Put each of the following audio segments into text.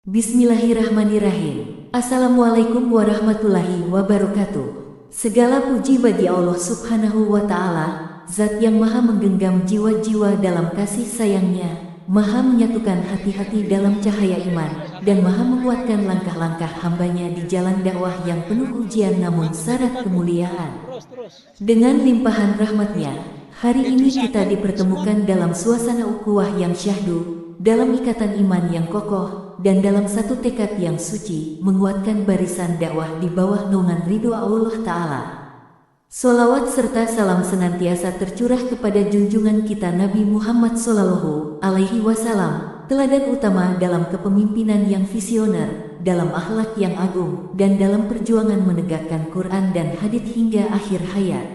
Bismillahirrahmanirrahim. Assalamualaikum warahmatullahi wabarakatuh. Segala puji bagi Allah Subhanahu wa Ta'ala, Zat yang Maha menggenggam jiwa-jiwa dalam kasih sayangnya, Maha menyatukan hati-hati dalam cahaya iman, dan Maha menguatkan langkah-langkah hambanya di jalan dakwah yang penuh ujian namun syarat kemuliaan. Dengan limpahan rahmatnya, hari ini kita dipertemukan dalam suasana ukhuwah yang syahdu, dalam ikatan iman yang kokoh, dan dalam satu tekad yang suci, menguatkan barisan dakwah di bawah naungan ridho Allah Ta'ala. Solawat serta salam senantiasa tercurah kepada junjungan kita Nabi Muhammad Sallallahu Alaihi Wasallam, teladan utama dalam kepemimpinan yang visioner, dalam akhlak yang agung, dan dalam perjuangan menegakkan Quran dan hadits hingga akhir hayat.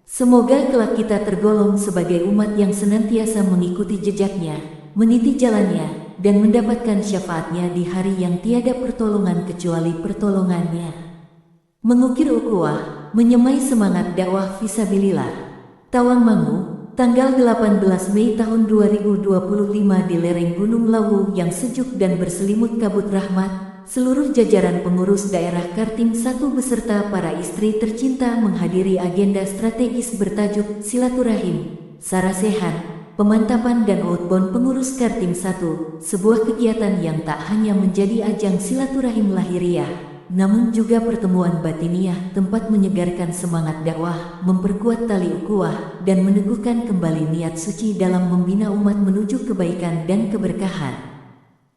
Semoga kelak kita tergolong sebagai umat yang senantiasa mengikuti jejaknya, meniti jalannya, dan mendapatkan syafaatnya di hari yang tiada pertolongan kecuali pertolongannya. Mengukir ukhuwah, menyemai semangat dakwah fisabilillah. Tawangmangu, tanggal 18 Mei tahun 2025 di lereng Gunung Lawu yang sejuk dan berselimut kabut rahmat, seluruh jajaran pengurus daerah Kartim 1 beserta para istri tercinta menghadiri agenda strategis bertajuk Silaturahim, Sarasehan, Pemantapan dan outbound pengurus Kartim 1, sebuah kegiatan yang tak hanya menjadi ajang silaturahim lahiriah, namun juga pertemuan batiniah, tempat menyegarkan semangat dakwah, memperkuat tali ukhuwah, dan meneguhkan kembali niat suci dalam membina umat menuju kebaikan dan keberkahan.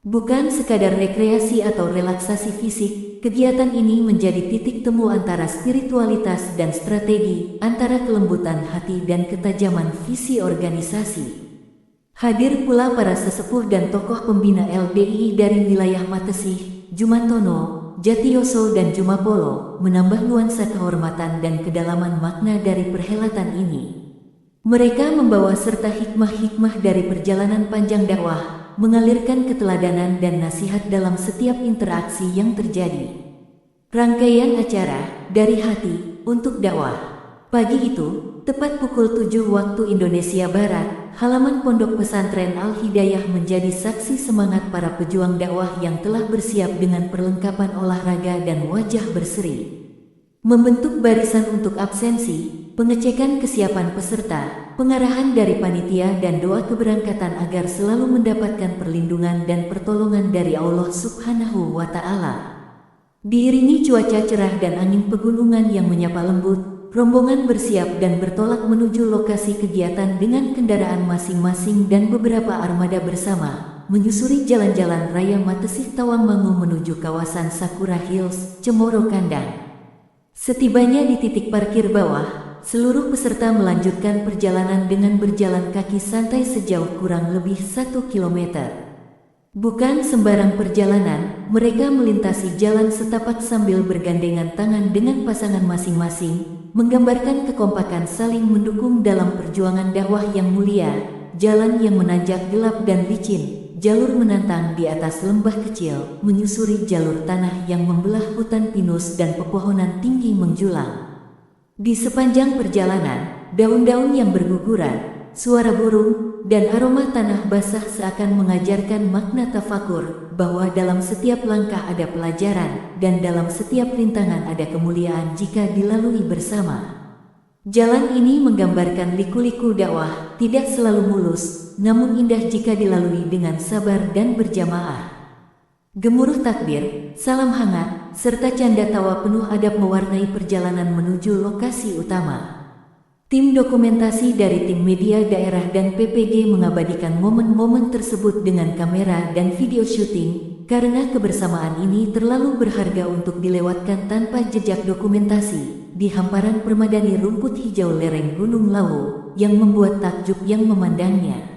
Bukan sekadar rekreasi atau relaksasi fisik, kegiatan ini menjadi titik temu antara spiritualitas dan strategi, antara kelembutan hati dan ketajaman visi organisasi. Hadir pula para sesepuh dan tokoh pembina LDII dari wilayah Matesih, Jumantono, Jatiyoso dan Jumapolo, menambah nuansa kehormatan dan kedalaman makna dari perhelatan ini. Mereka membawa serta hikmah-hikmah dari perjalanan panjang dakwah, mengalirkan keteladanan dan nasihat dalam setiap interaksi yang terjadi. Rangkaian acara, dari hati, untuk dakwah. Pagi itu, tepat pukul 7 waktu Indonesia Barat, halaman Pondok Pesantren Al-Hidayah menjadi saksi semangat para pejuang dakwah yang telah bersiap dengan perlengkapan olahraga dan wajah berseri. Membentuk barisan untuk absensi, pengecekan kesiapan peserta, pengarahan dari panitia dan doa keberangkatan agar selalu mendapatkan perlindungan dan pertolongan dari Allah Subhanahu wa Ta'ala. Diiringi cuaca cerah dan angin pegunungan yang menyapa lembut, rombongan bersiap dan bertolak menuju lokasi kegiatan dengan kendaraan masing-masing dan beberapa armada bersama, menyusuri jalan-jalan raya Matesih Tawangmangu menuju kawasan Sakura Hills, Cemoro Kandang. Setibanya di titik parkir bawah, seluruh peserta melanjutkan perjalanan dengan berjalan kaki santai sejauh kurang lebih 1 kilometer. Bukan sembarang perjalanan, mereka melintasi jalan setapak sambil bergandengan tangan dengan pasangan masing-masing, menggambarkan kekompakan saling mendukung dalam perjuangan dakwah yang mulia, jalan yang menanjak gelap dan licin. Jalur menantang di atas lembah kecil, menyusuri jalur tanah yang membelah hutan pinus dan pepohonan tinggi menjulang. Di sepanjang perjalanan, daun-daun yang berguguran, suara burung, dan aroma tanah basah seakan mengajarkan makna tafakur, bahwa dalam setiap langkah ada pelajaran, dan dalam setiap rintangan ada kemuliaan jika dilalui bersama. Jalan ini menggambarkan liku-liku dakwah, tidak selalu mulus, namun indah jika dilalui dengan sabar dan berjamaah. Gemuruh takbir, salam hangat, serta canda tawa penuh adab mewarnai perjalanan menuju lokasi utama. Tim dokumentasi dari tim media daerah dan PPG mengabadikan momen-momen tersebut dengan kamera dan video syuting, karena kebersamaan ini terlalu berharga untuk dilewatkan tanpa jejak dokumentasi. Di hamparan permadani rumput hijau lereng Gunung Lawu, yang membuat takjub yang memandangnya.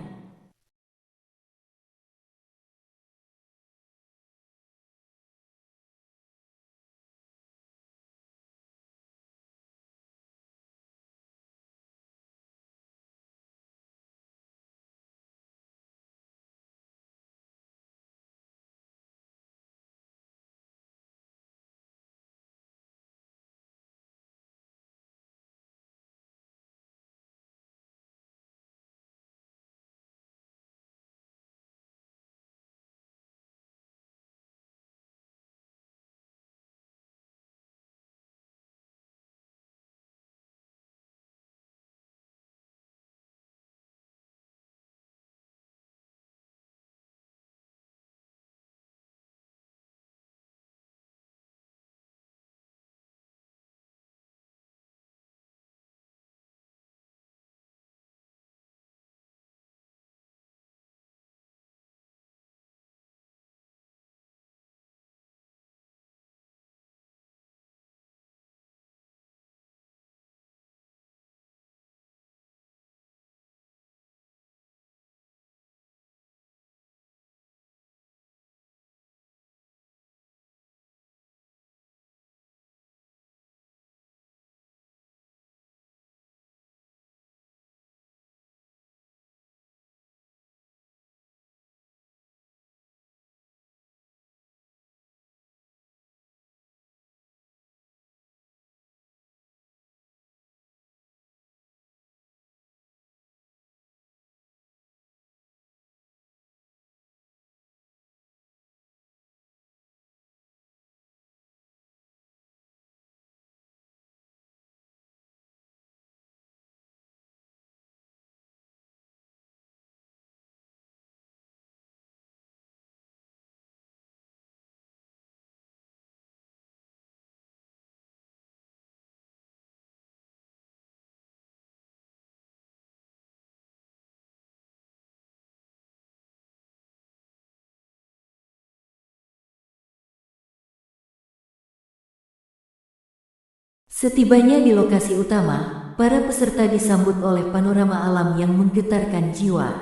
Setibanya di lokasi utama, para peserta disambut oleh panorama alam yang menggetarkan jiwa.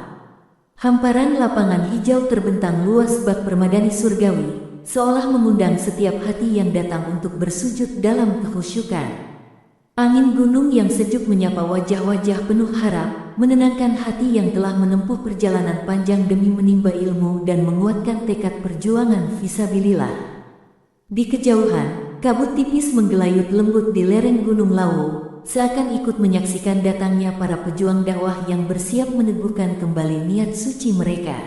Hamparan lapangan hijau terbentang luas bak permadani surgawi, seolah mengundang setiap hati yang datang untuk bersujud dalam kekhusyukan. Angin gunung yang sejuk menyapa wajah-wajah penuh harap, menenangkan hati yang telah menempuh perjalanan panjang demi menimba ilmu dan menguatkan tekad perjuangan fisabilillah. Di kejauhan, kabut tipis menggelayut lembut di lereng Gunung Lawu, seakan ikut menyaksikan datangnya para pejuang dakwah yang bersiap meneguhkan kembali niat suci mereka.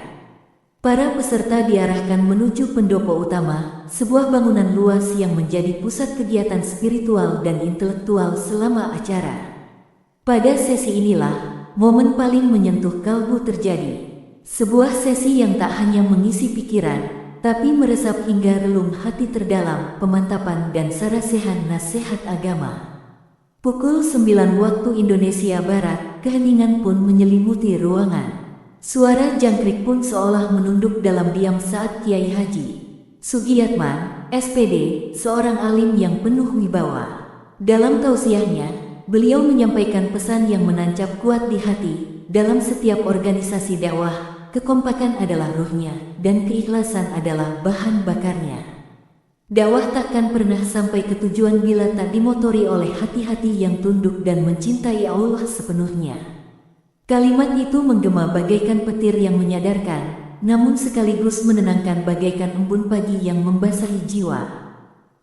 Para peserta diarahkan menuju pendopo utama, sebuah bangunan luas yang menjadi pusat kegiatan spiritual dan intelektual selama acara. Pada sesi inilah, momen paling menyentuh kalbu terjadi. Sebuah sesi yang tak hanya mengisi pikiran, tapi meresap hingga relung hati terdalam, pemantapan dan sarasehan nasihat agama. Pukul 9 waktu Indonesia Barat, keheningan pun menyelimuti ruangan. Suara jangkrik pun seolah menunduk dalam diam saat Kiai Haji Sugiyatman, SPD, seorang alim yang penuh wibawa. Dalam tausiahnya, beliau menyampaikan pesan yang menancap kuat di hati. Dalam setiap organisasi dakwah, kekompakan adalah ruhnya, dan keikhlasan adalah bahan bakarnya. Dakwah takkan pernah sampai ke tujuan bila tak dimotori oleh hati-hati yang tunduk dan mencintai Allah sepenuhnya. Kalimat itu menggema bagaikan petir yang menyadarkan, namun sekaligus menenangkan bagaikan embun pagi yang membasahi jiwa.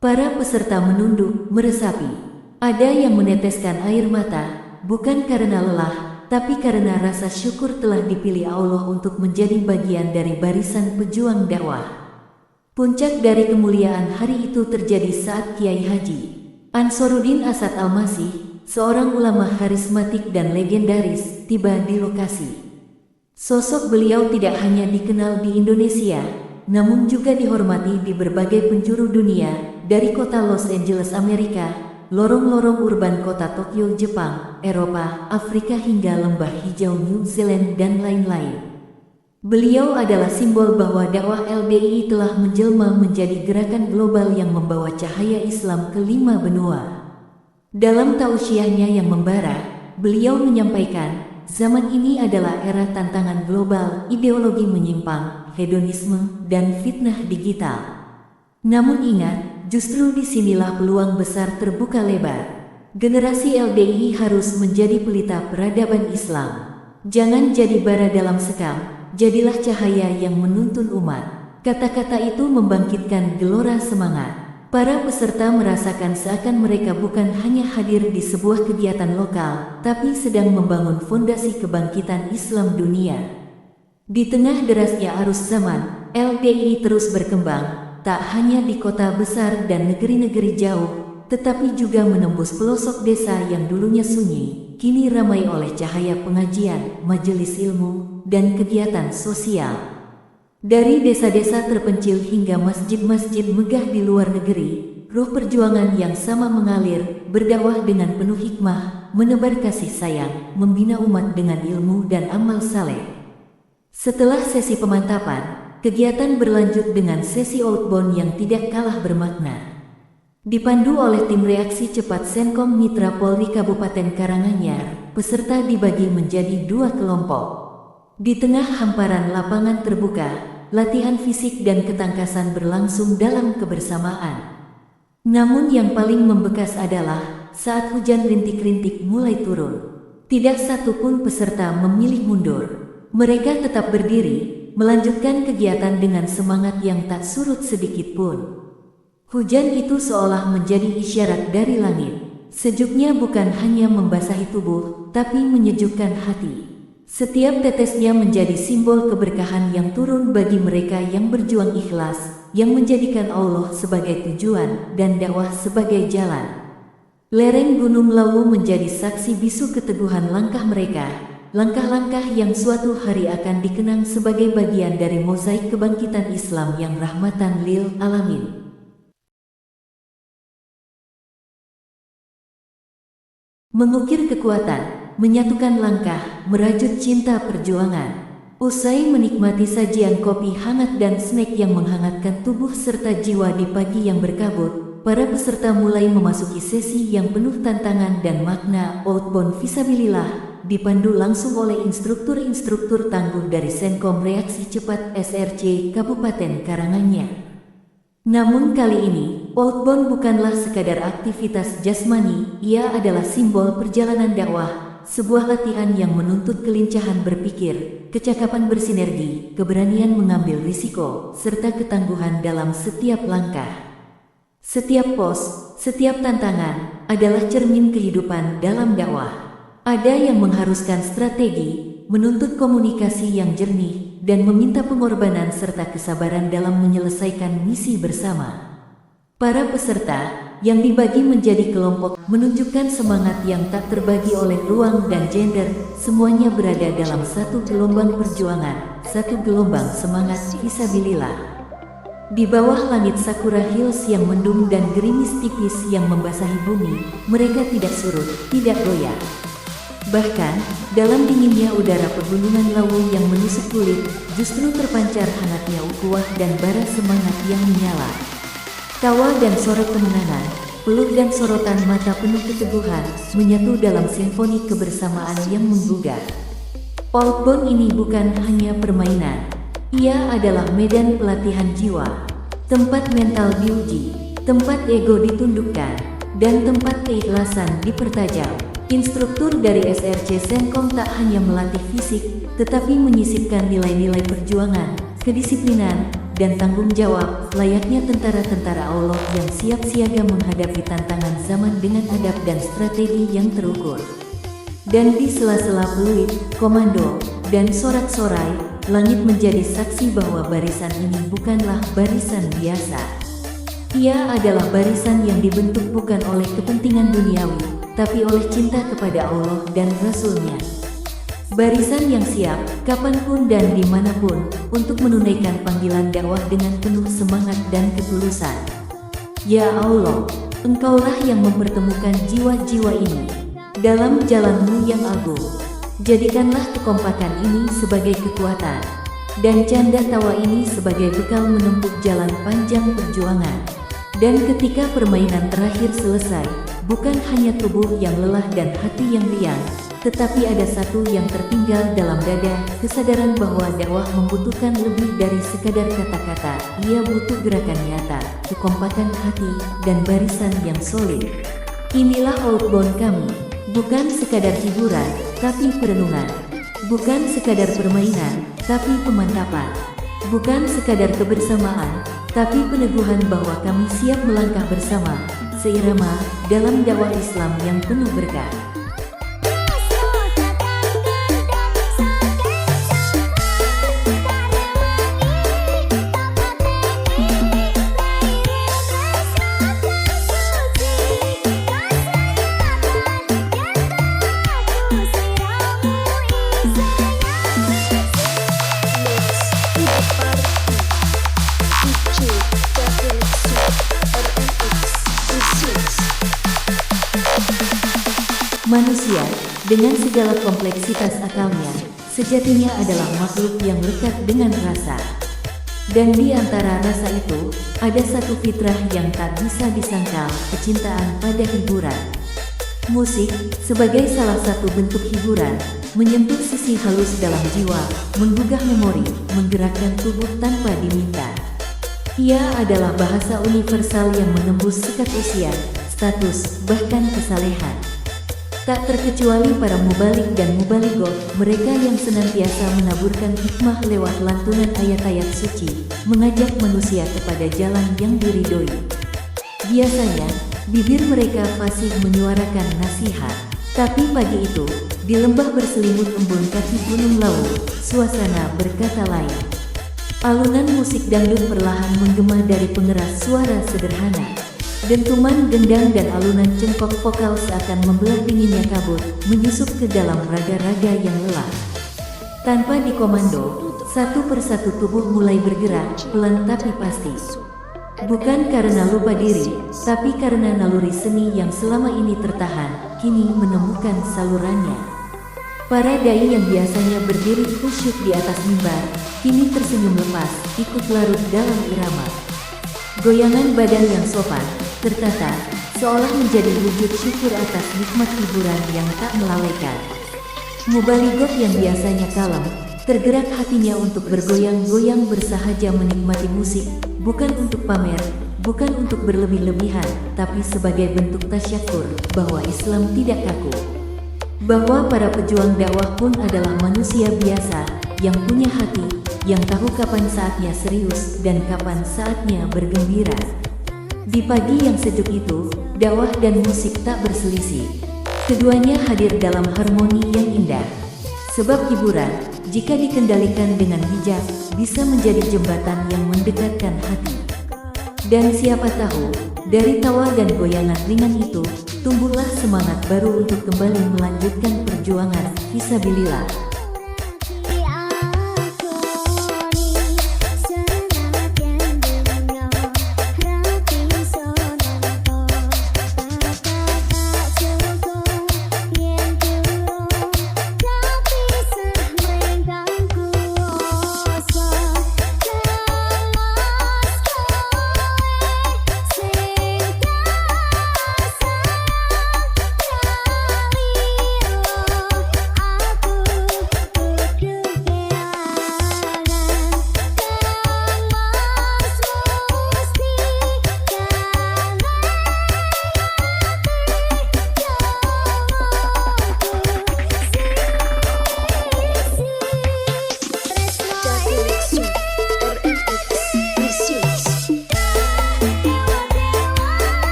Para peserta menunduk, meresapi. Ada yang meneteskan air mata, bukan karena lelah, tapi karena rasa syukur telah dipilih Allah untuk menjadi bagian dari barisan pejuang dakwah. Puncak dari kemuliaan hari itu terjadi saat Kiai Haji Ansaruddin Asad Al-Masih, seorang ulama karismatik dan legendaris, tiba di lokasi. Sosok beliau tidak hanya dikenal di Indonesia, namun juga dihormati di berbagai penjuru dunia, dari kota Los Angeles, Amerika, lorong-lorong urban kota Tokyo, Jepang, Eropa, Afrika hingga lembah hijau New Zealand dan lain-lain. Beliau adalah simbol bahwa dakwah LBI telah menjelma menjadi gerakan global yang membawa cahaya Islam ke 5 benua. Dalam tausiahnya yang membara, beliau menyampaikan, zaman ini adalah era tantangan global, ideologi menyimpang, hedonisme, dan fitnah digital. Namun ingat, justru disinilah peluang besar terbuka lebar. Generasi LDI harus menjadi pelita peradaban Islam. Jangan jadi bara dalam sekam, jadilah cahaya yang menuntun umat. Kata-kata itu membangkitkan gelora semangat. Para peserta merasakan seakan mereka bukan hanya hadir di sebuah kegiatan lokal, tapi sedang membangun fondasi kebangkitan Islam dunia. Di tengah derasnya arus zaman, LDI terus berkembang. Tak hanya di kota besar dan negeri-negeri jauh, tetapi juga menembus pelosok desa yang dulunya sunyi, kini ramai oleh cahaya pengajian, majelis ilmu, dan kegiatan sosial. Dari desa-desa terpencil hingga masjid-masjid megah di luar negeri, ruh perjuangan yang sama mengalir, berdakwah dengan penuh hikmah, menebar kasih sayang, membina umat dengan ilmu dan amal saleh. Setelah sesi pemantapan, kegiatan berlanjut dengan sesi outbound yang tidak kalah bermakna. Dipandu oleh tim reaksi cepat Senkom Mitra Polri Kabupaten Karanganyar, peserta dibagi menjadi 2 kelompok. Di tengah hamparan lapangan terbuka, latihan fisik dan ketangkasan berlangsung dalam kebersamaan. Namun yang paling membekas adalah saat hujan rintik-rintik mulai turun. Tidak satu pun peserta memilih mundur. Mereka tetap berdiri, melanjutkan kegiatan dengan semangat yang tak surut sedikit pun. Hujan itu seolah menjadi isyarat dari langit. Sejuknya bukan hanya membasahi tubuh, tapi menyejukkan hati. Setiap tetesnya menjadi simbol keberkahan yang turun bagi mereka yang berjuang ikhlas, yang menjadikan Allah sebagai tujuan dan dakwah sebagai jalan. Lereng Gunung Lawu menjadi saksi bisu keteguhan langkah mereka. Langkah-langkah yang suatu hari akan dikenang sebagai bagian dari mozaik kebangkitan Islam yang rahmatan lil alamin. Mengukir kekuatan, menyatukan langkah, merajut cinta perjuangan. Usai menikmati sajian kopi hangat dan snack yang menghangatkan tubuh serta jiwa di pagi yang berkabut, para peserta mulai memasuki sesi yang penuh tantangan dan makna. Outbound Fisabilillah dipandu langsung oleh instruktur-instruktur tangguh dari Senkom Reaksi Cepat SRC Kabupaten Karanganyar. Namun kali ini, outbound bukanlah sekadar aktivitas jasmani, ia adalah simbol perjalanan dakwah, sebuah latihan yang menuntut kelincahan berpikir, kecakapan bersinergi, keberanian mengambil risiko, serta ketangguhan dalam setiap langkah. Setiap pos, setiap tantangan, adalah cermin kehidupan dalam dakwah. Ada yang mengharuskan strategi, menuntut komunikasi yang jernih, dan meminta pengorbanan serta kesabaran dalam menyelesaikan misi bersama. Para peserta yang dibagi menjadi kelompok menunjukkan semangat yang tak terbagi oleh ruang dan gender, semuanya berada dalam satu gelombang perjuangan, satu gelombang semangat fisabilillah. Di bawah langit Sakura Hills yang mendung dan gerimis tipis yang membasahi bumi, mereka tidak surut, tidak goyah. Bahkan, dalam dinginnya udara pegunungan Lawu yang menusuk kulit, justru terpancar hangatnya ukhuwah dan bara semangat yang menyala. Tawa dan sorak kemenangan, peluk dan sorotan mata penuh keteguhan, menyatu dalam simfoni kebersamaan yang menggugah. Outbound ini bukan hanya permainan, ia adalah medan pelatihan jiwa, tempat mental diuji, tempat ego ditundukkan, dan tempat keikhlasan dipertajam. Instruktur dari SRC Senkom tak hanya melatih fisik, tetapi menyisipkan nilai-nilai perjuangan, kedisiplinan, dan tanggung jawab, layaknya tentara-tentara Allah yang siap siaga menghadapi tantangan zaman dengan adab dan strategi yang terukur. Dan di sela-sela peluit, komando, dan sorak-sorai, langit menjadi saksi bahwa barisan ini bukanlah barisan biasa. Ia adalah barisan yang dibentuk bukan oleh kepentingan duniawi, tapi oleh cinta kepada Allah dan Rasul-Nya. Barisan yang siap, kapanpun dan dimanapun, untuk menunaikan panggilan dakwah dengan penuh semangat dan ketulusan. Ya Allah, Engkaulah yang mempertemukan jiwa-jiwa ini dalam jalan-Mu yang agung. Jadikanlah kekompakan ini sebagai kekuatan, dan canda tawa ini sebagai bekal menempuh jalan panjang perjuangan. Dan ketika permainan terakhir selesai, bukan hanya tubuh yang lelah dan hati yang riang, tetapi ada satu yang tertinggal dalam dada, kesadaran bahwa dakwah membutuhkan lebih dari sekadar kata-kata. Ia butuh gerakan nyata, kekompakan hati, dan barisan yang solid. Inilah outbound kami, bukan sekadar hiburan, tapi perenungan. Bukan sekadar permainan, tapi pemantapan. Bukan sekadar kebersamaan, tapi peneguhan bahwa kami siap melangkah bersama, seirama, dalam dakwah Islam yang penuh berkah. Manusia, dengan segala kompleksitas akalnya, sejatinya adalah makhluk yang lekat dengan rasa. Dan di antara rasa itu, ada satu fitrah yang tak bisa disangkal, kecintaan pada hiburan. Musik, sebagai salah satu bentuk hiburan, menyentuh sisi halus dalam jiwa, menggugah memori, menggerakkan tubuh tanpa diminta. Ia adalah bahasa universal yang menembus sekat usia, status, bahkan kesalehan. Tak terkecuali para mubalik dan mubalighah, mereka yang senantiasa menaburkan hikmah lewat lantunan ayat-ayat suci, mengajak manusia kepada jalan yang diridhoi. Biasanya, bibir mereka fasih menyuarakan nasihat. Tapi pagi itu, di lembah berselimut embun kaki Gunung Lawu, suasana berkata lain. Alunan musik dangdut perlahan menggema dari pengeras suara sederhana. Dentuman gendang dan alunan cengkok vokal seakan membelah dinginnya kabut, menyusup ke dalam raga-raga yang lelah. Tanpa dikomando, satu persatu tubuh mulai bergerak, pelan tapi pasti. Bukan karena lupa diri, tapi karena naluri seni yang selama ini tertahan, kini menemukan salurannya. Para dai yang biasanya berdiri khusyuk di atas mimbar, kini tersenyum lepas, ikut larut dalam irama. Goyangan badan yang sopan, tertata, seolah menjadi wujud syukur atas nikmat hiburan yang tak melalaikan. Mubalighot yang biasanya kalem, tergerak hatinya untuk bergoyang-goyang bersahaja menikmati musik, bukan untuk pamer, bukan untuk berlebih-lebihan, tapi sebagai bentuk tasyakur bahwa Islam tidak kaku. Bahwa para pejuang dakwah pun adalah manusia biasa, yang punya hati, yang tahu kapan saatnya serius dan kapan saatnya bergembira. Di pagi yang sejuk itu, dakwah dan musik tak berselisih. Keduanya hadir dalam harmoni yang indah. Sebab hiburan, jika dikendalikan dengan bijak, bisa menjadi jembatan yang mendekatkan hati. Dan siapa tahu, dari tawa dan goyangan ringan itu, tumbuhlah semangat baru untuk kembali melanjutkan perjuangan fisabilillah.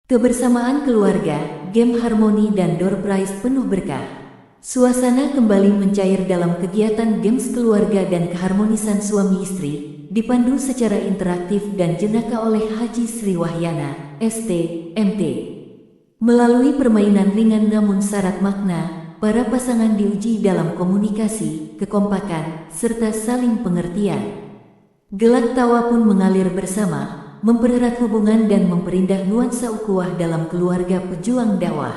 Kebersamaan keluarga, game harmoni dan door prize penuh berkah. Suasana kembali mencair dalam kegiatan games keluarga dan keharmonisan suami istri, dipandu secara interaktif dan jenaka oleh Haji Sri Wahyana, ST, MT. Melalui permainan ringan namun syarat makna, para pasangan diuji dalam komunikasi, kekompakan, serta saling pengertian. Gelak tawa pun mengalir bersama, mempererat hubungan dan memperindah nuansa ukhuwah dalam keluarga pejuang dakwah.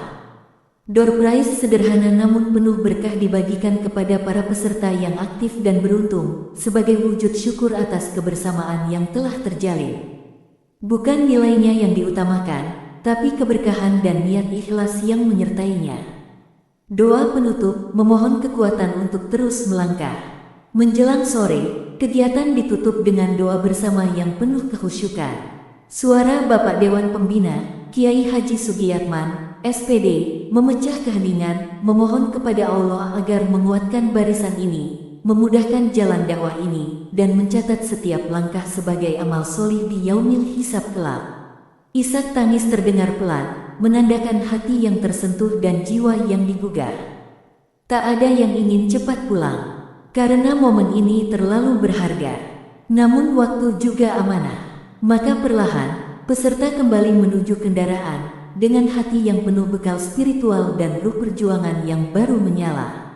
Door prize sederhana namun penuh berkah dibagikan kepada para peserta yang aktif dan beruntung, sebagai wujud syukur atas kebersamaan yang telah terjalin. Bukan nilainya yang diutamakan, tapi keberkahan dan niat ikhlas yang menyertainya. Doa penutup memohon kekuatan untuk terus melangkah. Menjelang sore, kegiatan ditutup dengan doa bersama yang penuh kekhusyukan. Suara Bapak Dewan Pembina, Kiai Haji Sugiyatman, SPD, memecah keheningan, memohon kepada Allah agar menguatkan barisan ini, memudahkan jalan dakwah ini, dan mencatat setiap langkah sebagai amal solih di yaumil hisab kelak. Isak tangis terdengar pelan, menandakan hati yang tersentuh dan jiwa yang digugah. Tak ada yang ingin cepat pulang, karena momen ini terlalu berharga. Namun waktu juga amanah. Maka perlahan, peserta kembali menuju kendaraan, dengan hati yang penuh bekal spiritual dan ruh perjuangan yang baru menyala.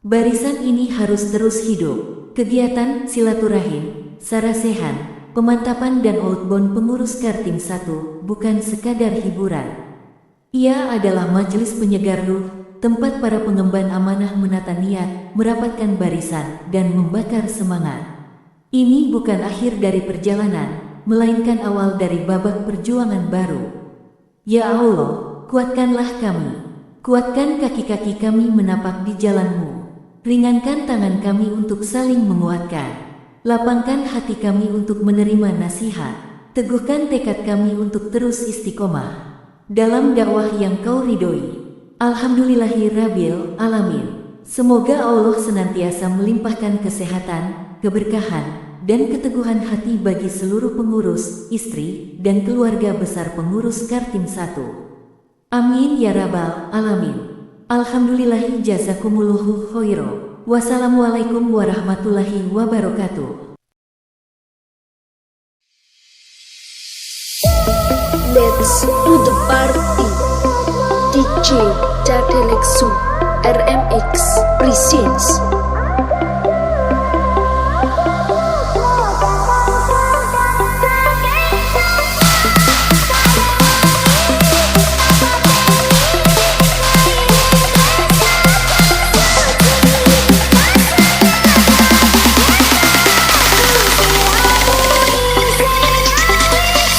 Barisan ini harus terus hidup. Kegiatan silaturahim, sarasehan, pemantapan dan outbound pengurus Kartim 1 bukan sekadar hiburan. Ia adalah majelis penyegar ruh, tempat para pengemban amanah menata niat, merapatkan barisan, dan membakar semangat. Ini bukan akhir dari perjalanan, melainkan awal dari babak perjuangan baru. Ya Allah, kuatkanlah kami. Kuatkan kaki-kaki kami menapak di jalan-Mu. Ringankan tangan kami untuk saling menguatkan. Lapangkan hati kami untuk menerima nasihat. Teguhkan tekad kami untuk terus istiqomah dalam dakwah yang Kau ridhoi. Alhamdulillahirabbil alamin. Semoga Allah senantiasa melimpahkan kesehatan, keberkahan, dan keteguhan hati bagi seluruh pengurus, istri, dan keluarga besar pengurus Kartim 1. Amin ya rabbal alamin. Alhamdulillahi jazakumullahu khairan. Wassalamualaikum warahmatullahi wabarakatuh. Let's do the party. DJ Cadelexu RMX presents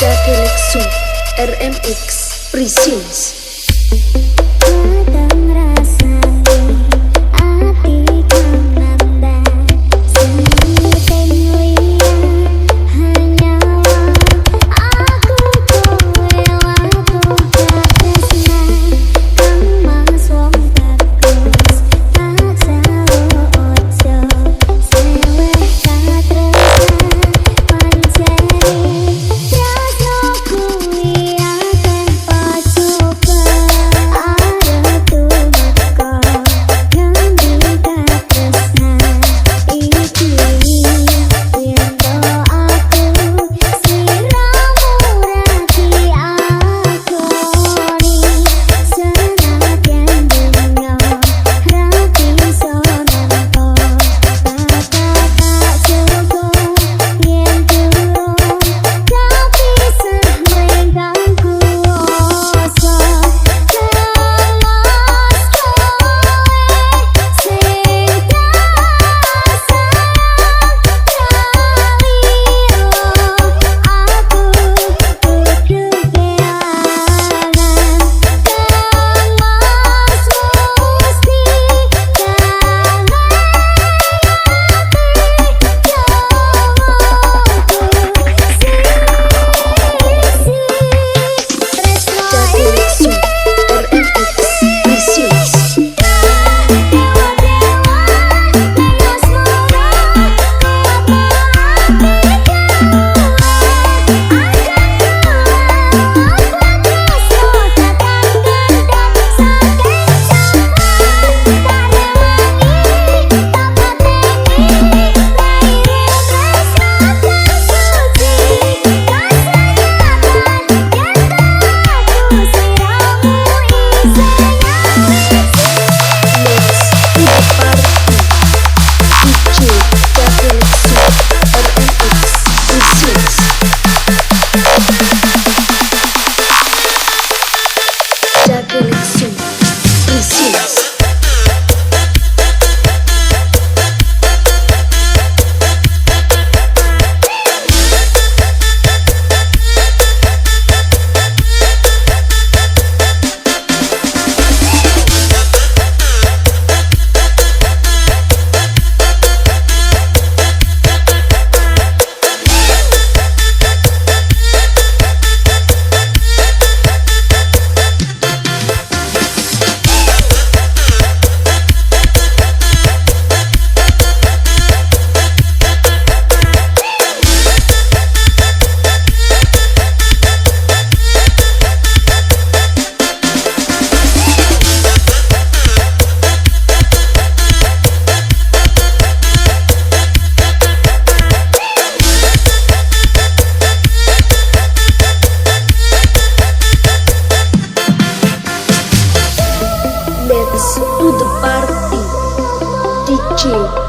Cadelexu RMX presents DJ